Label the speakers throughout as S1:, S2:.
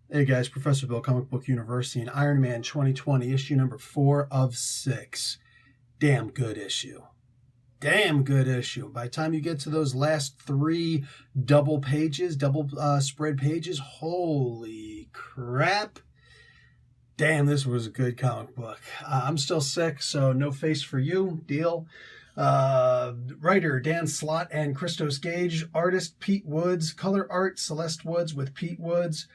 S1: Hey guys, Professor Bill, Comic Book University, and Iron Man 2020, issue number 4 of 6. Damn good issue. Damn good issue. By the time you get to those last 3 double pages, double spread pages, holy crap. Damn, this was a good comic book. I'm still sick, so no face for you. Deal. Writer Dan Slott and Christos Gage. Artist Pete Woods. Color art Celeste Woods with Pete Woods.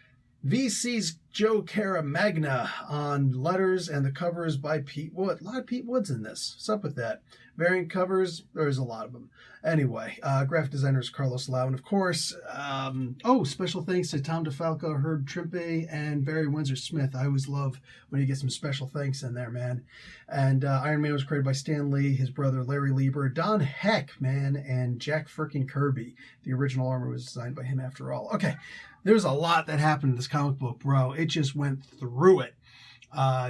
S1: VC's Joe Caramagna on letters, and the cover is by Pete Wood. A lot of Pete Woods in this. What's up with that? Variant covers, there's a lot of them. Anyway, graphic designer is Carlos Lau, and of course, special thanks to Tom DeFalco, Herb Trimpe, and Barry Windsor-Smith. I always love when you get some special thanks in there, man. And Iron Man was created by Stan Lee, his brother Larry Lieber, Don Heck, man, and Jack frickin' Kirby. The original armor was designed by him after all. Okay. There's a lot that happened in this comic book, bro. It just went through it.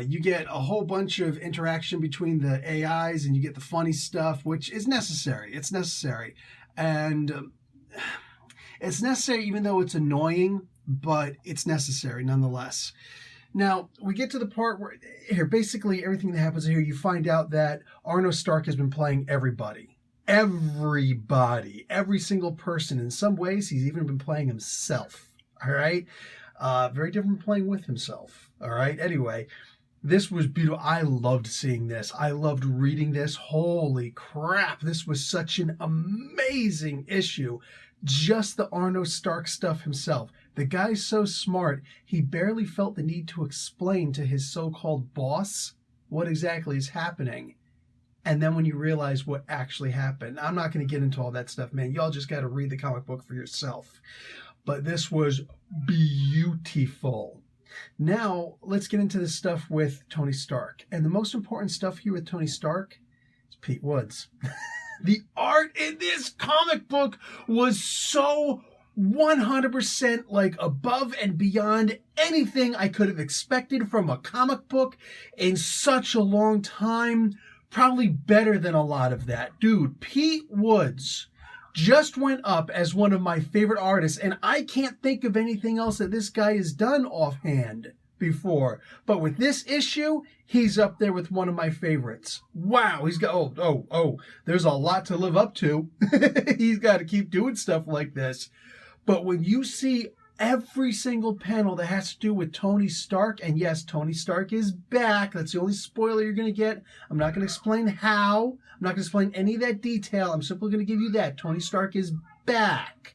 S1: You get a whole bunch of interaction between the AIs, and you get the funny stuff, which is necessary. It's necessary. And it's necessary even though it's annoying, but it's necessary nonetheless. Now, we get to the part where, here, basically everything that happens here, you find out that Arno Stark has been playing everybody. Everybody. Every single person. In some ways, he's even been playing himself. All right. Very different from playing with himself. All right. Anyway, this was beautiful. I loved seeing this. I loved reading this. Holy crap. This was such an amazing issue. Just the Arno Stark stuff himself. The guy's so smart, he barely felt the need to explain to his so-called boss what exactly is happening. And then when you realize what actually happened, I'm not going to get into all that stuff, man. Y'all just got to read the comic book for yourself. But this was beautiful. Now, let's get into the stuff with Tony Stark. And the most important stuff here with Tony Stark is Pete Woods. The art in this comic book was so 100% like above and beyond anything I could have expected from a comic book in such a long time. Probably better than a lot of that. Dude, Pete Woods just went up as one of my favorite artists, and I can't think of anything else that this guy has done offhand before. But with this issue, he's up there with one of my favorites. Wow, he's got, there's a lot to live up to. He's got to keep doing stuff like this. But when you see every single panel that has to do with Tony Stark, and yes, Tony Stark is back. That's the only spoiler you're going to get. I'm not going to explain how. I'm not going to explain any of that detail. I'm simply going to give you that. Tony Stark is back.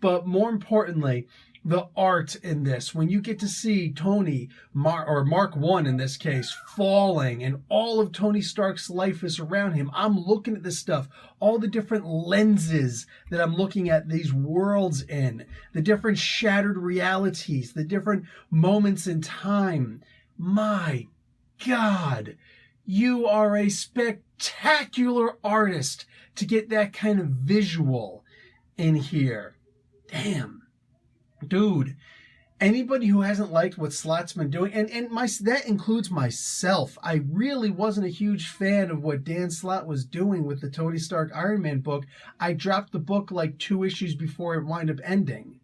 S1: But more importantly, the art in this, when you get to see Tony, Mark 1 in this case, falling, and all of Tony Stark's life is around him. I'm looking at this stuff, all the different lenses that I'm looking at these worlds in, the different shattered realities, the different moments in time. My God, you are a spectacular artist to get that kind of visual in here. Damn. Dude, anybody who hasn't liked what Slott's been doing, and that includes myself, I really wasn't a huge fan of what Dan Slott was doing with the Tony Stark Iron Man book. I dropped the book like 2 issues before it wound up ending.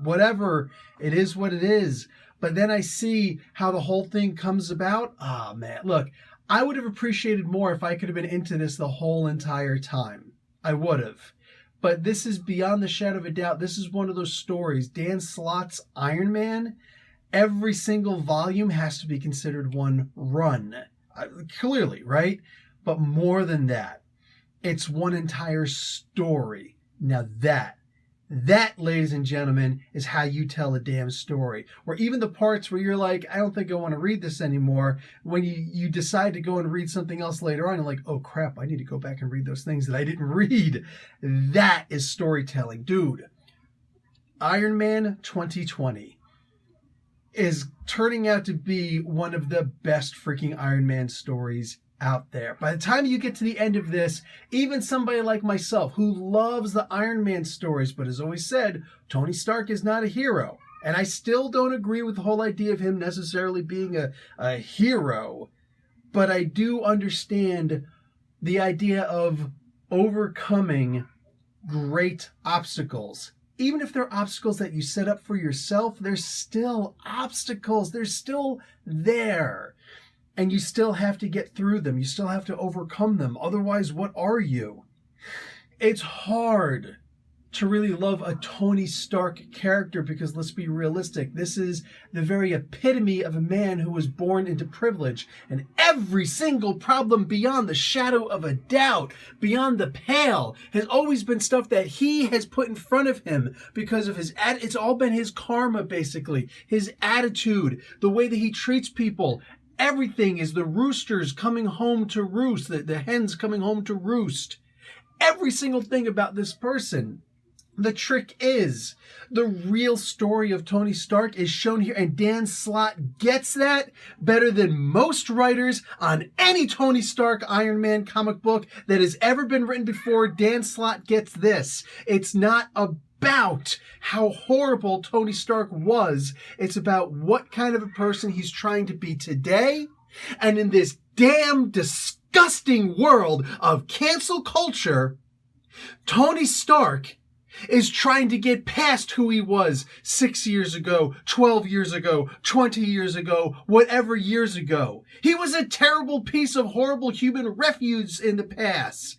S1: Whatever, it is what it is. But then I see how the whole thing comes about. Ah, man, look, I would have appreciated more if I could have been into this the whole entire time. I would have. But this is beyond the shadow of a doubt. This is one of those stories. Dan Slott's Iron Man, every single volume has to be considered one run. Clearly, right? But more than that, it's one entire story. Now that, ladies and gentlemen, is how you tell a damn story. Or even the parts where you're like, I don't think I want to read this anymore. When you decide to go and read something else later on, you're like, oh crap, I need to go back and read those things that I didn't read. That is storytelling. Dude, Iron Man 2020 is turning out to be one of the best freaking Iron Man stories out there. By the time you get to the end of this, even somebody like myself who loves the Iron Man stories but has always said Tony Stark is not a hero, and I still don't agree with the whole idea of him necessarily being a hero, but I do understand the idea of overcoming great obstacles even if they're obstacles that you set up for yourself, they're still obstacles. They're still there. And you still have to get through them. You still have to overcome them. Otherwise, what are you? It's hard to really love a Tony Stark character because, let's be realistic, this is the very epitome of a man who was born into privilege, and every single problem beyond the shadow of a doubt, beyond the pale, has always been stuff that he has put in front of him because of his it's all been his karma, basically, his attitude, the way that he treats people. Everything is the roosters coming home to roost, the hens coming home to roost. Every single thing about this person. The trick is, the real story of Tony Stark is shown here, and Dan Slott gets that better than most writers on any Tony Stark Iron Man comic book that has ever been written before. Dan Slott gets this. It's not about how horrible Tony Stark was. It's about what kind of a person he's trying to be today, and in this damn disgusting world of cancel culture, Tony Stark is trying to get past who he was 6 years ago, 12 years ago, 20 years ago, whatever years ago. He was a terrible piece of horrible human refuse in the past.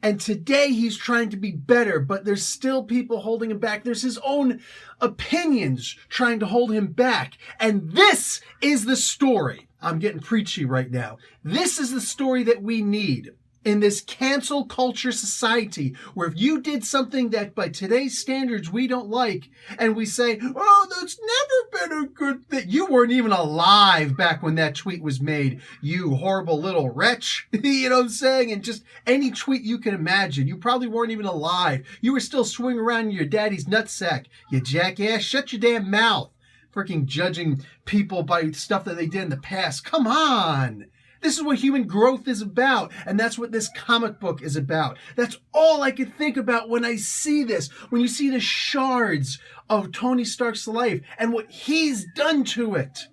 S1: And today he's trying to be better, but there's still people holding him back. There's his own opinions trying to hold him back. And this is the story. I'm getting preachy right now. This is the story that we need in this cancel culture society, where if you did something that by today's standards we don't like, and we say, oh, that's never been a good thing. You weren't even alive back when that tweet was made, you horrible little wretch. You know what I'm saying? And just any tweet you can imagine. You probably weren't even alive. You were still swinging around in your daddy's nutsack. You jackass, shut your damn mouth. Freaking judging people by stuff that they did in the past. Come on. This is what human growth is about, and that's what this comic book is about. That's all I could think about when I see this. When you see the shards of Tony Stark's life and what he's done to it.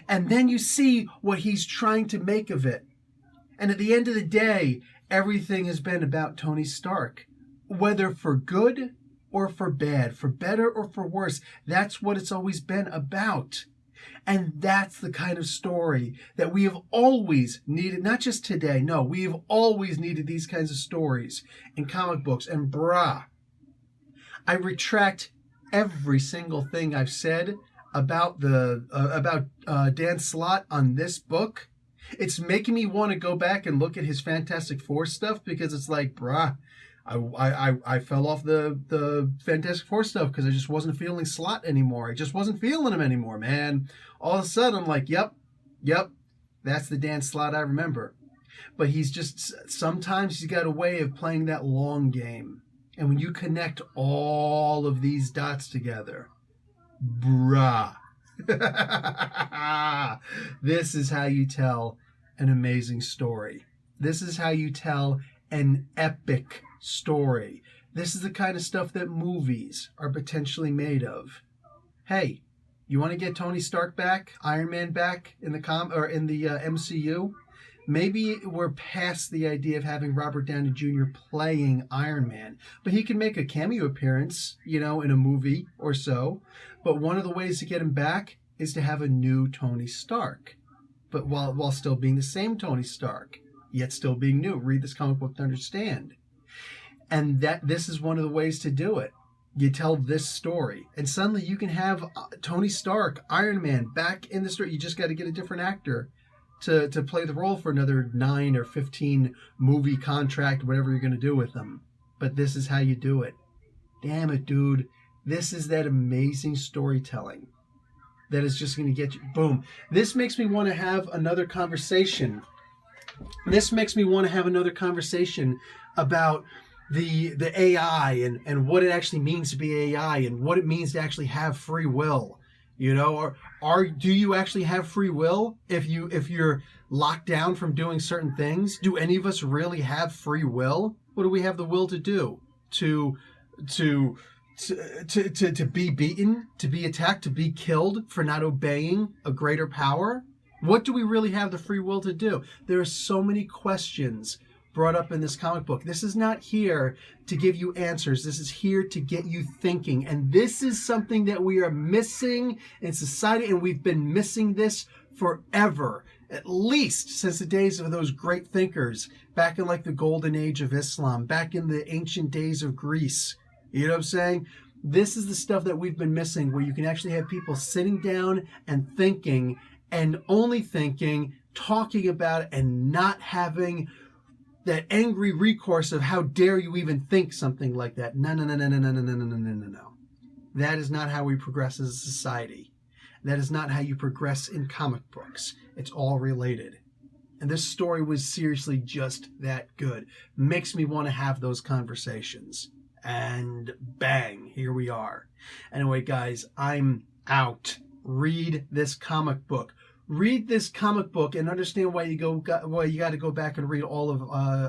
S1: And then you see what he's trying to make of it. And at the end of the day, everything has been about Tony Stark. Whether for good or for bad, for better or for worse, that's what it's always been about. And that's the kind of story that we have always needed, not just today, no, we have always needed these kinds of stories in comic books. And brah, I retract every single thing I've said about Dan Slott on this book. It's making me want to go back and look at his Fantastic Four stuff, because it's like, brah, I fell off the Fantastic Four stuff because I just wasn't feeling Slott anymore. I just wasn't feeling him anymore, man. All of a sudden, I'm like, yep, that's the Dan Slott I remember. But he's just, sometimes he's got a way of playing that long game. And when you connect all of these dots together, brah, this is how you tell an amazing story. This is how you tell an epic story. This is the kind of stuff that movies are potentially made of. Hey, you want to get Tony Stark back, Iron Man back in the MCU? Maybe we're past the idea of having Robert Downey Jr. playing Iron Man, but he can make a cameo appearance, in a movie or so. But one of the ways to get him back is to have a new Tony Stark, but while still being the same Tony Stark, yet still being new. Read this comic book to understand. And this is one of the ways to do it. You tell this story, and suddenly you can have Tony Stark, Iron Man, back in the story. You just got to get a different actor to play the role for another 9 or 15 movie contract, whatever you're going to do with them. But this is how you do it. Damn it, dude. This is that amazing storytelling that is just going to get you, boom. This makes me want to have another conversation. About the AI and what it actually means to be AI and what it means to actually have free will. Do you actually have free will if you're locked down from doing certain things? Do any of us really have free will? What do we have the will to do? To be beaten, to be attacked, to be killed for not obeying a greater power? What do we really have the free will to do? There are so many questions brought up in this comic book. This is not here to give you answers. This is here to get you thinking. And this is something that we are missing in society, and we've been missing this forever, at least since the days of those great thinkers back in like the golden age of Islam, back in the ancient days of Greece. You know what I'm saying? This is the stuff that we've been missing, where you can actually have people sitting down and thinking, and only thinking, talking about it, and not having that angry recourse of how dare you even think something like that. No. That is not how we progress as a society. That is not how you progress in comic books. It's all related. And this story was seriously just that good. Makes me want to have those conversations. And bang, here we are. Anyway, guys, I'm out. Read this comic book. Read this comic book and understand why you got to go back and read all of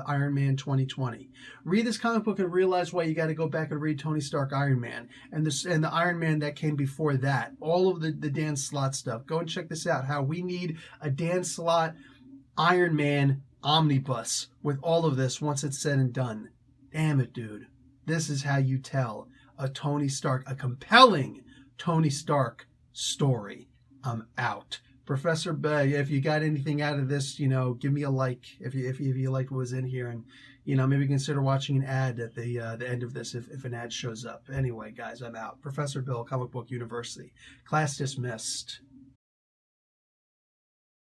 S1: Iron Man 2020. Read this comic book and realize why you got to go back and read Tony Stark Iron Man and the Iron Man that came before that. All of the Dan Slott stuff. Go and check this out. How we need a Dan Slott Iron Man omnibus with all of this once it's said and done. Damn it, dude. This is how you tell a Tony Stark, a compelling Tony Stark story. I'm out. Professor Bay, if you got anything out of this, give me a like if you liked what was in here, and maybe consider watching an ad at the end of this if an ad shows up. Anyway, guys, I'm out. Professor Bill, Comic Book University. Class dismissed.